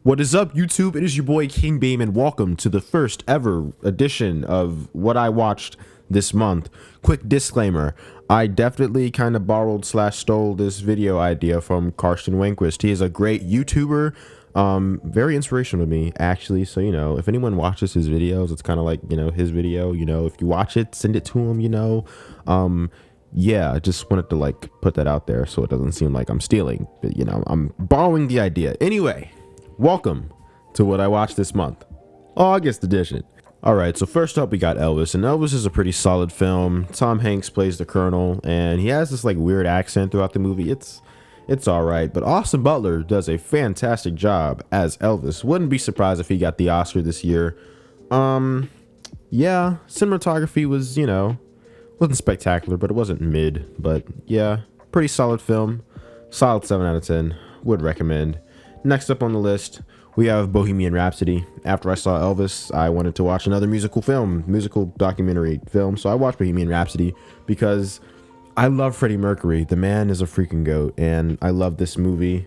What is up, YouTube? It is your boy King Beam, and welcome to the first ever edition of what I watched this month. Quick disclaimer, I definitely kind of borrowed / stole this video idea from Karsten Winquist. He is a great YouTuber, very inspirational to me, actually. So, if anyone watches his videos, it's kind of like, his video, if you watch it, send it to him, yeah, I just wanted to put that out there so it doesn't seem like I'm stealing, but I'm borrowing the idea. Anyway, welcome to what I watched this month, August edition. All right, so first up we got Elvis, and Elvis is a pretty solid film. Tom Hanks plays the Colonel, and he has this weird accent throughout the movie. It's all right, but Austin Butler does a fantastic job as Elvis. Wouldn't be surprised if he got the Oscar this year. Yeah, cinematography was, wasn't spectacular, but it wasn't mid. But yeah, pretty solid film. Solid 7 out of 10. Would recommend. Next up on the list, we have Bohemian Rhapsody. After I saw Elvis, I wanted to watch another musical documentary film. So I watched Bohemian Rhapsody because I love Freddie Mercury. The man is a freaking goat, and I love this movie.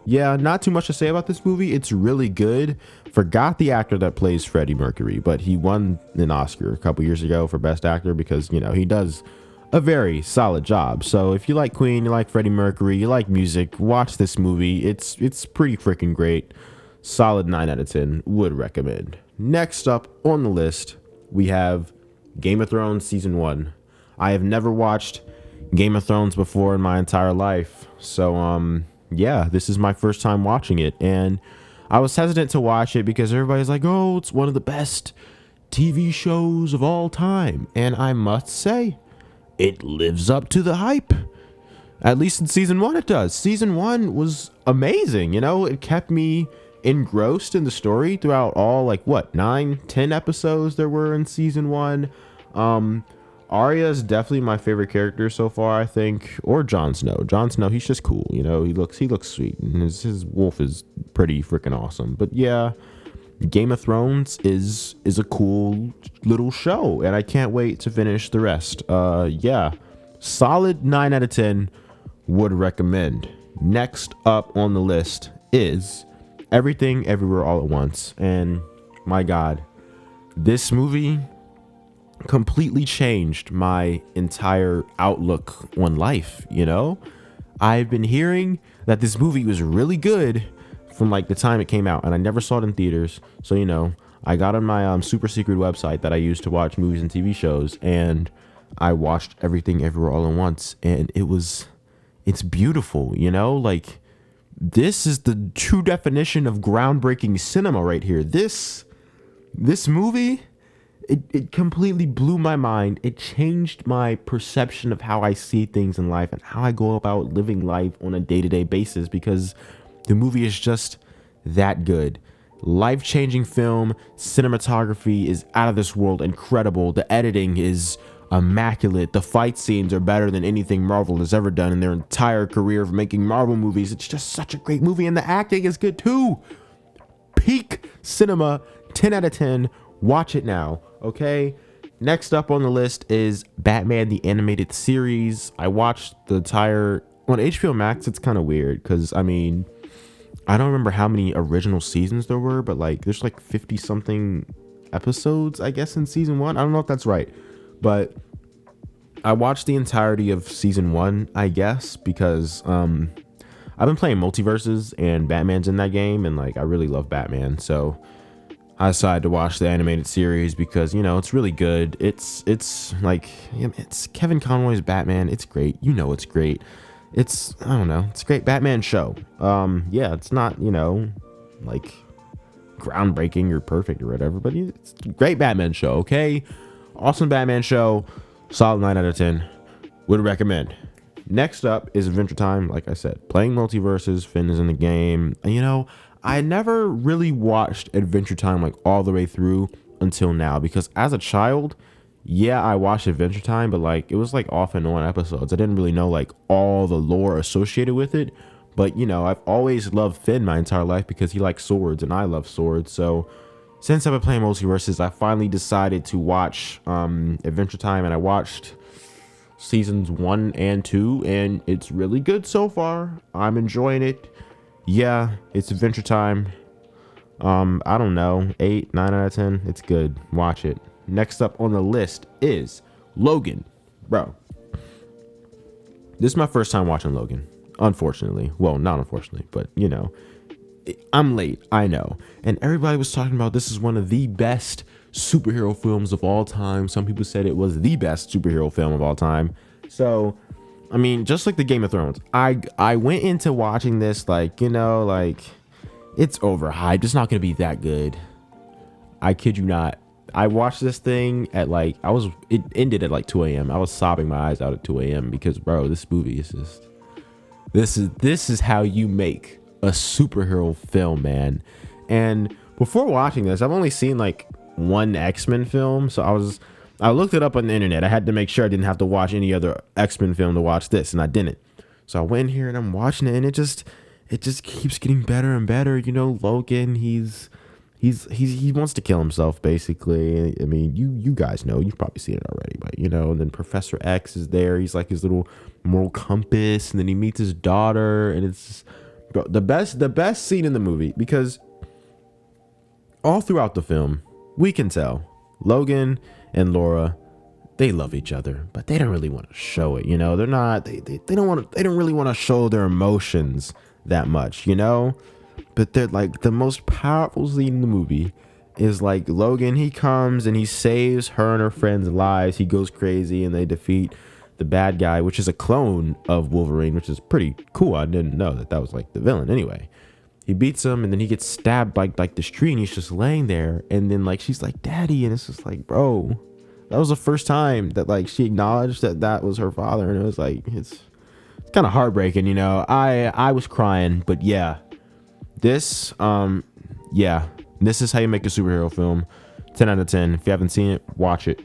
Yeah, not too much to say about this movie. It's really good. Forgot the actor that plays Freddie Mercury, but he won an Oscar a couple years ago for Best Actor because, he does a very solid job. So if you like Queen, you like Freddie Mercury, you like music, watch this movie. It's pretty freaking great. Solid 9 out of 10. Would recommend. Next up on the list, we have Game of Thrones Season 1. I have never watched Game of Thrones before in my entire life. So, yeah, this is my first time watching it, and I was hesitant to watch it because everybody's like, oh, it's one of the best TV shows of all time. And I must say, it lives up to the hype. At least in season 1 it does. Season 1 was amazing, it kept me engrossed in the story throughout all 9-10 episodes there were in season 1. Arya is definitely my favorite character so far, I think, or Jon Snow. Jon Snow, he's just cool, he looks sweet, and his wolf is pretty freaking awesome. But yeah, Game of Thrones is a cool little show, and I can't wait to finish the rest. Yeah, solid 9 out of 10. Would recommend. Next up on the list is Everything Everywhere All at Once, and my God, this movie completely changed my entire outlook on life. I've been hearing that this movie was really good from the time it came out, and I never saw it in theaters. So I got on my super secret website that I use to watch movies and TV shows, and I watched Everything Everywhere All at Once, and it's beautiful. This is the true definition of groundbreaking cinema right here. This movie, it completely blew my mind. It changed my perception of how I see things in life and how I go about living life on a day-to-day basis, because the movie is just that good. Life-changing film. Cinematography is out of this world incredible. The editing is immaculate. The fight scenes are better than anything Marvel has ever done in their entire career of making Marvel movies. It's just such a great movie, and the acting is good too. Peak cinema, 10 out of 10. Watch it now, okay? Next up on the list is Batman the Animated Series. I watched the entire... On HBO Max, it's kind of weird because, I don't remember how many original seasons there were, but there's 50-something episodes, I guess, in season 1. I don't know if that's right, but I watched the entirety of season 1, I guess, because I've been playing Multiverses, and Batman's in that game, and I really love Batman, so I decided to watch the animated series because, it's really good. It's Kevin Conroy's Batman. It's great. It's great. It's a great Batman show. Yeah, it's not, groundbreaking or perfect or whatever, but it's a great Batman show, okay? Awesome Batman show. Solid 9 out of 10. Would recommend. Next up is Adventure Time. Like I said, playing Multiverses. Finn is in the game. I never really watched Adventure Time all the way through until now, because as a child, yeah, I watched Adventure Time, but it was off and on episodes. I didn't really know all the lore associated with it. But I've always loved Finn my entire life because he likes swords and I love swords. So since I've been playing Multiverses, I finally decided to watch Adventure Time, and I watched seasons 1 and 2, and it's really good so far. I'm enjoying it. Yeah, it's Adventure Time. I don't know, 8, 9 out of 10. It's good. Watch it. Next up on the list is Logan. Bro, this is my first time watching Logan. Unfortunately. Well, not unfortunately, but you know, I'm late. I know. And everybody was talking about this is one of the best superhero films of all time. Some people said it was the best superhero film of all time. So, I mean, just like the Game of Thrones, I went into watching this like, you know, like it's overhyped. It's not going to be that good. I kid you not. I watched this thing at like, it ended at like 2 a.m. I was sobbing my eyes out at 2 a.m. because, bro, this movie is just, this is how you make a superhero film, man. And before watching this, I've only seen like one X-Men film. So I looked it up on the internet. I had to make sure I didn't have to watch any other X-Men film to watch this, and I didn't. So I went here and I'm watching it, and it just keeps getting better and better. You know, Logan, he wants to kill himself, basically. I mean, you guys know, you've probably seen it already, but you know, and then Professor X is there. He's like his little moral compass, and then he meets his daughter, and it's the best scene in the movie, because all throughout the film we can tell Logan and Laura, they love each other, but they don't really want to show it. You know, they don't really want to show their emotions that much, you know. But they're like, the most powerful scene in the movie is like Logan, he comes and he saves her and her friends' lives. He goes crazy and they defeat the bad guy, which is a clone of Wolverine, which is pretty cool. I didn't know that was like the villain. Anyway, he beats him, and then he gets stabbed by like this tree, and he's just laying there. And then like she's like, "Daddy," and it's just like, bro, that was the first time that like she acknowledged that was her father, and it was like, it's kind of heartbreaking, you know. I was crying, but yeah, this this is how you make a superhero film. 10 out of 10. If you haven't seen it, watch it.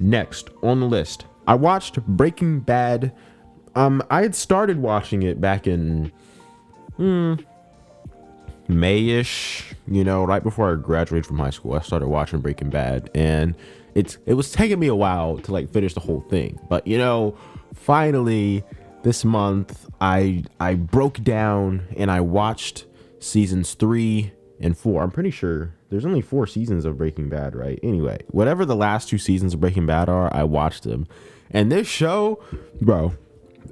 Next on the list, I watched Breaking Bad. I had started watching it back in May-ish, you know, right before I graduated from high school. I started watching Breaking Bad, and it was taking me a while to like finish the whole thing. But you know, finally this month I broke down and I watched seasons 3 and 4. I'm pretty sure there's only 4 seasons of Breaking Bad, right? Anyway, whatever the last 2 seasons of Breaking Bad are, I watched them. And this show, bro,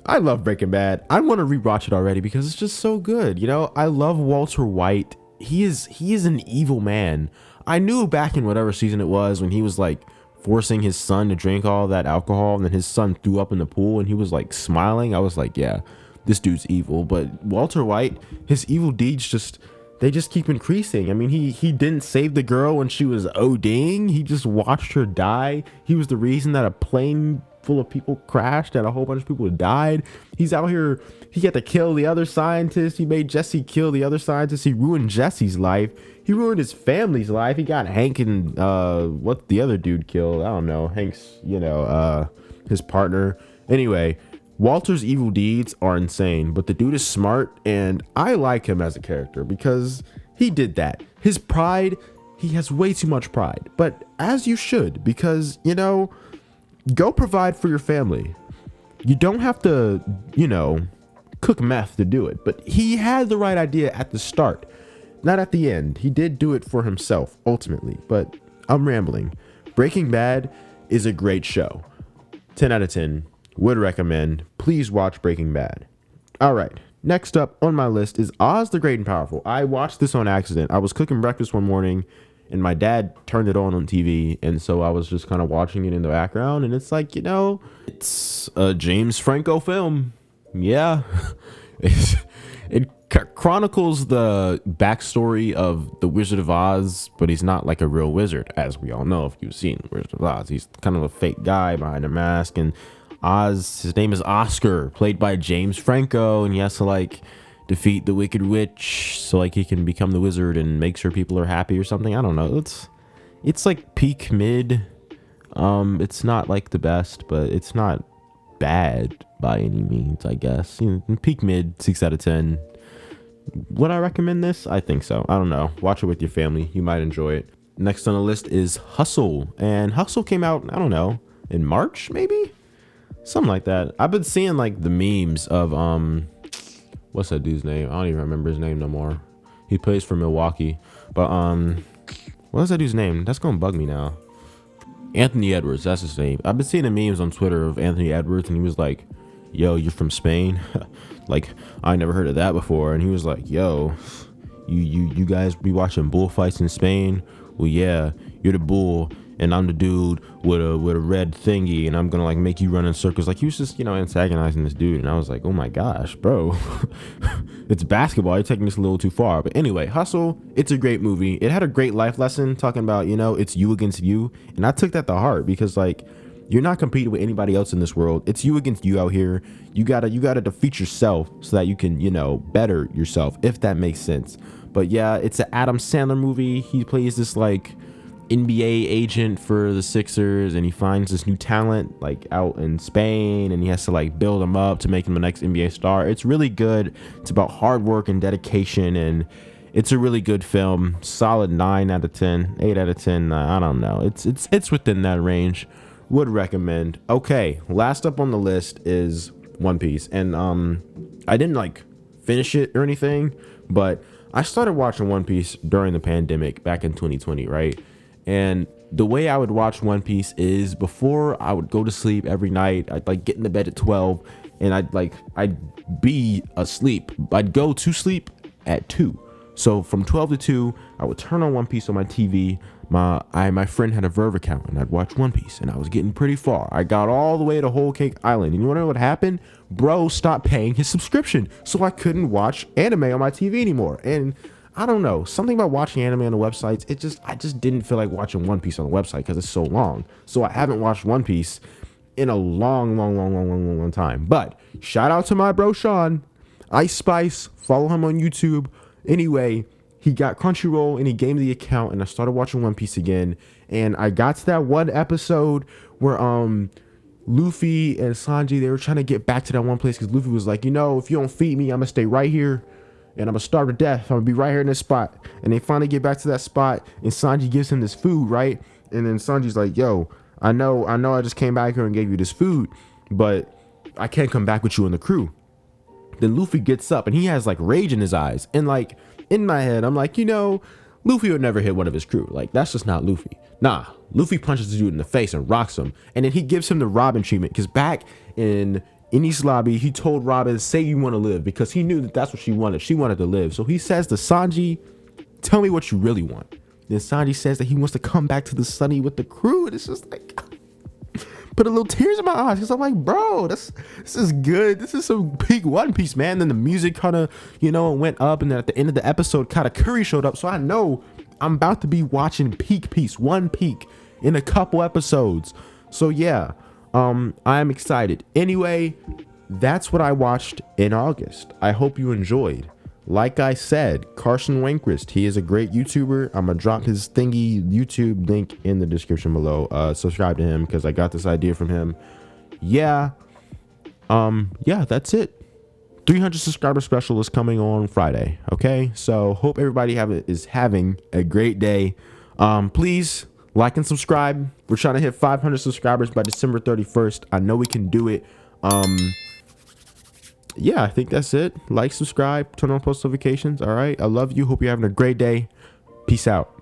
I love Breaking Bad. I want to rewatch it already because it's just so good. You know, I love Walter White. He is an evil man. I knew back in whatever season it was when he was like forcing his son to drink all that alcohol, and then his son threw up in the pool and he was like smiling. I was like, yeah, this dude's evil. But Walter White, his evil deeds they just keep increasing. I mean, he didn't save the girl when she was ODing. He just watched her die. He was the reason that a plane full of people crashed and a whole bunch of people died. He's out here, he had to kill the other scientist. He made Jesse kill the other scientist. He ruined Jesse's life. He ruined his family's life. He got Hank and what the other dude killed. I don't know. Hank's, you know, his partner. Anyway, Walter's evil deeds are insane, but the dude is smart, and I like him as a character because he did that. His pride, he has way too much pride, but as you should, because, you know, go provide for your family. You don't have to, you know, cook meth to do it, but he had the right idea at the start, not at the end. He did do it for himself ultimately, but I'm rambling. Breaking Bad is a great show. 10 out of 10. Would recommend. Please watch Breaking Bad. All right. Next up on my list is Oz the Great and Powerful. I watched this on accident. I was cooking breakfast one morning and my dad turned it on TV. And so I was just kind of watching it in the background. And it's like, you know, it's a James Franco film. Yeah. It chronicles the backstory of the Wizard of Oz, but he's not like a real wizard, as we all know if you've seen Wizard of Oz. He's kind of a fake guy behind a mask, and Oz, his name is Oscar, played by James Franco, and he has to like defeat the Wicked Witch so like he can become the wizard and make sure people are happy or something. I don't know. It's like peak mid. It's not like the best, but it's not bad by any means, I guess. You know, peak mid, 6 out of 10. Would I recommend this? I think so. I don't know. Watch it with your family. You might enjoy it. Next on the list is Hustle. And Hustle came out, I don't know, in March, maybe? Something like that. I've been seeing like the memes of what's that dude's name? I don't even remember his name no more. He plays for Milwaukee. But what's that dude's name? That's gonna bug me now. Anthony Edwards, that's his name. I've been seeing the memes on Twitter of Anthony Edwards, and he was like, yo, you're from Spain? Like, I never heard of that before. And he was like, yo, you guys be watching bullfights in Spain? Well, yeah, you're the bull, and I'm the dude with a red thingy, and I'm gonna like make you run in circles. Like, he was just, antagonizing this dude, and I was like, oh my gosh, bro. It's basketball, you're taking this a little too far. But anyway, Hustle, it's a great movie. It had a great life lesson talking about, it's you against you, and I took that to heart, because like, you're not competing with anybody else in this world. It's you against you out here. You gotta defeat yourself so that you can, better yourself, if that makes sense. But yeah, it's an Adam Sandler movie. He plays this like NBA agent for the Sixers, and he finds this new talent like out in Spain, and he has to like build him up to make him the next NBA star. It's really good. It's about hard work and dedication, and it's a really good film. Solid 9 out of 10, 8 out of 10. I don't know. It's within that range. Would recommend. Okay, last up on the list is One Piece, and I didn't like finish it or anything, but I started watching One Piece during the pandemic back in 2020, right? And the way I would watch One Piece is before I would go to sleep every night, I'd like get in the bed at 12, and I'd be asleep. I'd go to sleep at 2. So from 12 to 2, I would turn on One Piece on my TV. My friend had a Verve account, and I'd watch One Piece, and I was getting pretty far. I got all the way to Whole Cake Island. And you know what happened? Bro stopped paying his subscription, so I couldn't watch anime on my TV anymore. And I don't know, something about watching anime on the websites, I just didn't feel like watching One Piece on the website because it's so long. So I haven't watched One Piece in a long time. But shout out to my bro Sean, Ice Spice, follow him on YouTube. Anyway, he got Crunchyroll and he gave me the account, and I started watching One Piece again. And I got to that one episode where Luffy and Sanji, they were trying to get back to that one place because Luffy was like, if you don't feed me, I'm gonna stay right here and I'm gonna starve to death. I'm gonna be right here in this spot. And they finally get back to that spot, and Sanji gives him this food, right? And then Sanji's like, yo, I know I just came back here and gave you this food, but I can't come back with you in the crew. Then Luffy gets up and he has like rage in his eyes, and like in my head I'm like, Luffy would never hit one of his crew. Like, that's just not Luffy. Nah, Luffy punches the dude in the face and rocks him, and then he gives him the Robin treatment, because back in East Lobby, he told Robin, say you want to live, because he knew that's what she wanted. She wanted to live. So he says to Sanji, tell me what you really want. Then Sanji says that he wants to come back to the sunny with the crew, and it's just like put a little tears in my eyes, because I'm like, bro, this is good. This is some peak One Piece, man. Then the music kind of, went up, and then at the end of the episode, kind of Curry showed up. So I know I'm about to be watching peak Piece, One Peak, in a couple episodes. So yeah, I'm excited. Anyway, that's what I watched in August. I hope you enjoyed. Like I said, Carson Wankrist, he is a great YouTuber. I'm gonna drop his thingy YouTube link in the description below. Subscribe to him because I got this idea from him. Yeah, that's it. 300 subscriber special is coming on Friday. Okay, so hope everybody is having a great day. Please like and subscribe. We're trying to hit 500 subscribers by December 31st. I know we can do it. Yeah, I think that's it. Like, subscribe, turn on post notifications. All right, I love you. Hope you're having a great day. Peace out.